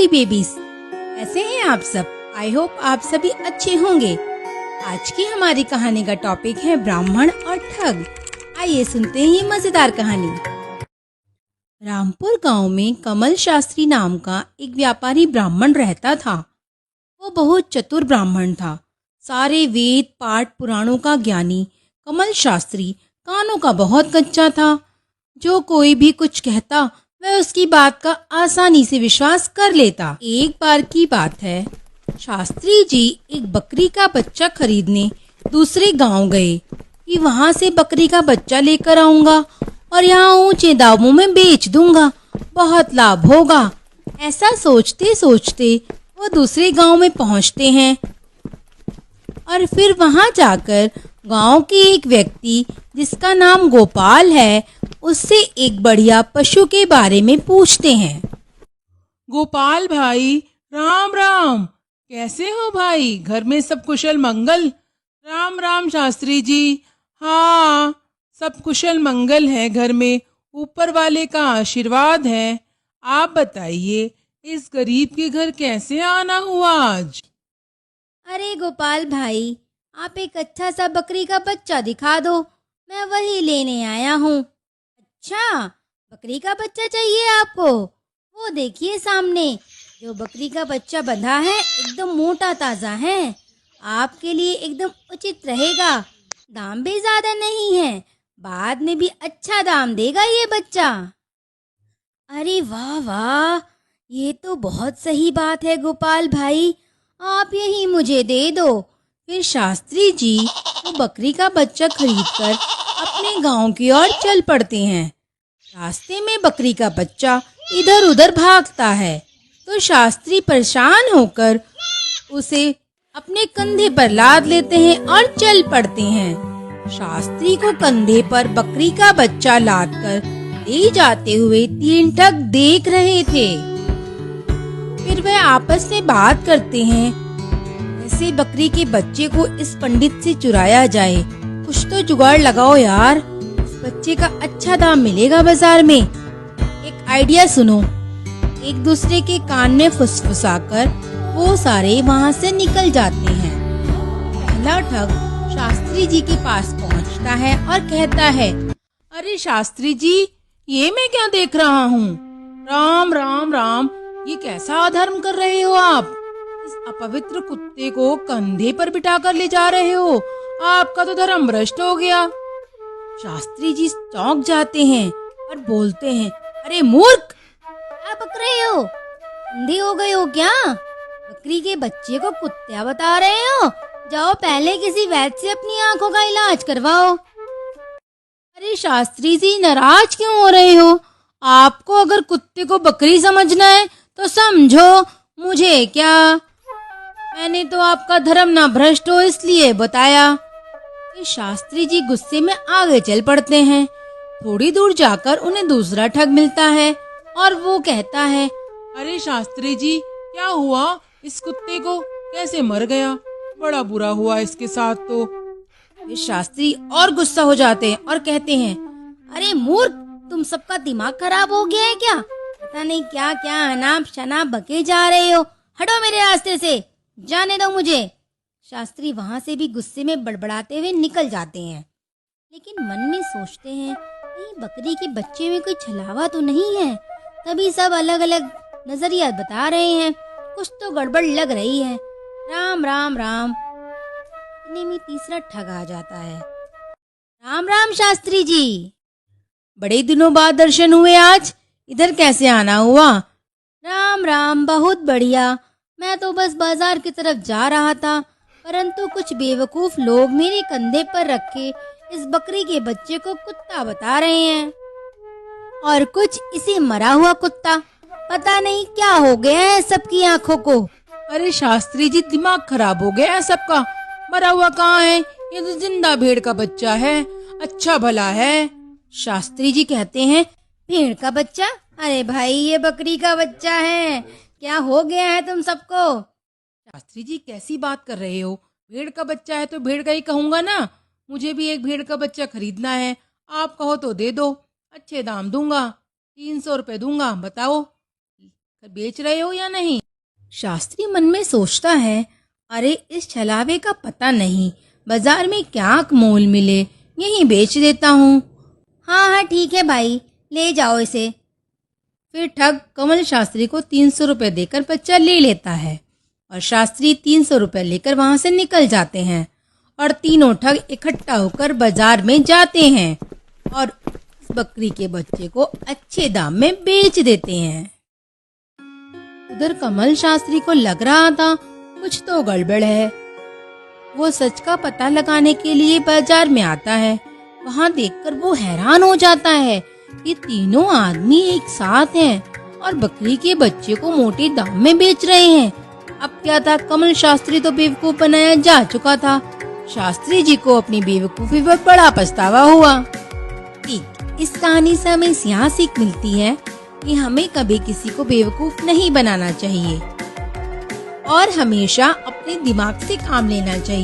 Lovely babies, कैसे हैं आप सब? आई होप आप सभी अच्छे होंगे। आज की हमारी कहानी का टॉपिक है ब्राह्मण और ठग। आइए सुनते हैं ये मजेदार कहानी। रामपुर गांव में कमल शास्त्री नाम का एक व्यापारी ब्राह्मण रहता था। वो बहुत चतुर ब्राह्मण था। सारे वेद पाठ पुराणों का ज्ञानी कमल शास्त्री कानों का बहुत कच्चा था। जो कोई भी कुछ कहता वह उसकी बात का आसानी से विश्वास कर लेता। एक बार की बात है, शास्त्री जी एक बकरी का बच्चा खरीदने दूसरे गांव गए कि वहां से बकरी का बच्चा लेकर आऊंगा और यहाँ ऊंचे दामों में बेच दूंगा, बहुत लाभ होगा। ऐसा सोचते सोचते वो दूसरे गांव में पहुंचते हैं और फिर वहां जाकर गांव के एक व्यक्ति जिसका नाम गोपाल है उससे एक बढ़िया पशु के बारे में पूछते हैं। गोपाल भाई, राम राम। कैसे हो भाई? घर में सब कुशल मंगल? राम राम शास्त्री जी। हाँ, सब कुशल मंगल है घर में, ऊपर वाले का आशीर्वाद है। आप बताइए, इस गरीब के घर कैसे आना हुआ आज? अरे गोपाल भाई, आप एक अच्छा सा बकरी का बच्चा दिखा दो, मैं वही लेने आया हूँ। अच्छा, बकरी का बच्चा चाहिए आपको? वो देखिए सामने जो बकरी का बच्चा बंधा है एकदम मोटा ताजा है, आपके लिए एकदम उचित रहेगा। दाम भी ज्यादा नहीं है, बाद में भी अच्छा दाम देगा ये बच्चा। अरे वाह वाह, ये तो बहुत सही बात है गोपाल भाई, आप यही मुझे दे दो। फिर शास्त्री जी वो बकरी का बच्चा खरीदकर अपने गांव की ओर चल पड़ते हैं। रास्ते में बकरी का बच्चा इधर उधर भागता है तो शास्त्री परेशान होकर उसे अपने कंधे पर लाद लेते हैं और चल पड़ते हैं। शास्त्री को कंधे पर बकरी का बच्चा लादकर ले जाते हुए तीन ठग देख रहे थे। फिर वह आपस में बात करते हैं, ऐसे बकरी के बच्चे को इस पंडित से चुराया जाए, कुछ तो जुगाड़ लगाओ यार, इस बच्चे का अच्छा दाम मिलेगा बाजार में। एक आइडिया सुनो। एक दूसरे के कान में फुसफुसाकर वो सारे वहां से निकल जाते हैं। पहला ठग शास्त्री जी के पास पहुंचता है और कहता है, अरे शास्त्री जी, ये मैं क्या देख रहा हूँ? राम राम राम, ये कैसा अधर्म कर रहे हो आप? इस अपवित्र कुत्ते को कंधे पर बिठाकर ले जा रहे हो, आपका तो धर्म भ्रष्ट हो गया। शास्त्री जी चौंक जाते हैं और बोलते हैं, अरे मूर्ख, क्या बक रहे हो? अंधे हो गए हो क्या? बकरी के बच्चे को कुत्ता बता रहे हो? जाओ पहले किसी वैद्य से अपनी आंखों का इलाज करवाओ। अरे शास्त्री जी, नाराज क्यों हो रहे हो? आपको अगर कुत्ते को बकरी समझना है तो समझो, मुझे क्या, मैंने तो आपका धर्म ना भ्रष्ट हो इसलिए बताया। फिर शास्त्री जी गुस्से में आगे चल पड़ते हैं। थोड़ी दूर जाकर उन्हें दूसरा ठग मिलता है और वो कहता है, अरे शास्त्री जी, क्या हुआ? इस कुत्ते को कैसे मर गया? बड़ा बुरा हुआ इसके साथ तो। फिर शास्त्री और गुस्सा हो जाते हैं और कहते हैं, अरे मूर्ख, तुम सबका दिमाग खराब हो गया है क्या? पता नहीं क्या क्या अनाप शनाप बके जा रहे हो, हटो मेरे रास्ते से, जाने दो मुझे। शास्त्री वहां से भी गुस्से में बड़बड़ाते हुए निकल जाते हैं, लेकिन मन में सोचते हैं कहीं बकरी के बच्चे में कोई छलावा तो नहीं है। तभी सब अलग अलग नजरिया बता रहे हैं, कुछ तो गड़बड़ लग रही है। राम राम राम, इतने में तीसरा ठग आ जाता है। राम राम शास्त्री जी, बड़े दिनों बाद दर्शन हुए आज, इधर कैसे आना हुआ? राम राम, बहुत बढ़िया, मैं तो बस बाजार की तरफ जा रहा था, परंतु कुछ बेवकूफ लोग मेरे कंधे पर रखे इस बकरी के बच्चे को कुत्ता बता रहे हैं और कुछ इसे मरा हुआ कुत्ता। पता नहीं क्या हो गया है सबकी आंखों को। अरे शास्त्री जी, दिमाग खराब हो गया है सबका। मरा हुआ कहाँ है? ये तो जिंदा भेड़ का बच्चा है, अच्छा भला है। शास्त्री जी कहते हैं, भेड़ का बच्चा? अरे भाई, ये बकरी का बच्चा है, क्या हो गया है तुम सबको? शास्त्री जी, कैसी बात कर रहे हो? भेड़ का बच्चा है तो भेड़ का ही कहूंगा ना। मुझे भी एक भेड़ का बच्चा खरीदना है, आप कहो तो दे दो, अच्छे दाम दूंगा, 300 रुपए दूंगा, बताओ बेच रहे हो या नहीं? शास्त्री मन में सोचता है, अरे इस छलावे का पता नहीं बाजार में क्या मोल मिले, यहीं बेच देता हूँ। हाँ हाँ ठीक है भाई, ले जाओ इसे। फिर ठग कमल शास्त्री को 300 रुपये देकर बच्चा ले लेता है और शास्त्री 300 रुपये लेकर वहां से निकल जाते हैं और तीनों ठग इकट्ठा होकर बाजार में जाते हैं और उस बकरी के बच्चे को अच्छे दाम में बेच देते हैं। उधर कमल शास्त्री को लग रहा था कुछ तो गड़बड़ है। वो सच का पता लगाने के लिए बाजार में आता है। वहां देखकर वो हैरान हो जाता है कि तीनों आदमी एक साथ हैं और बकरी के बच्चे को मोटे दाम में बेच रहे हैं। अब क्या था, कमल शास्त्री तो बेवकूफ बनाया जा चुका था। शास्त्री जी को अपनी बेवकूफी पर बड़ा पछतावा हुआ। ठीक इस कहानी से हमें यहाँ सीख मिलती है कि हमें कभी किसी को बेवकूफ नहीं बनाना चाहिए और हमेशा अपने दिमाग से काम लेना चाहिए।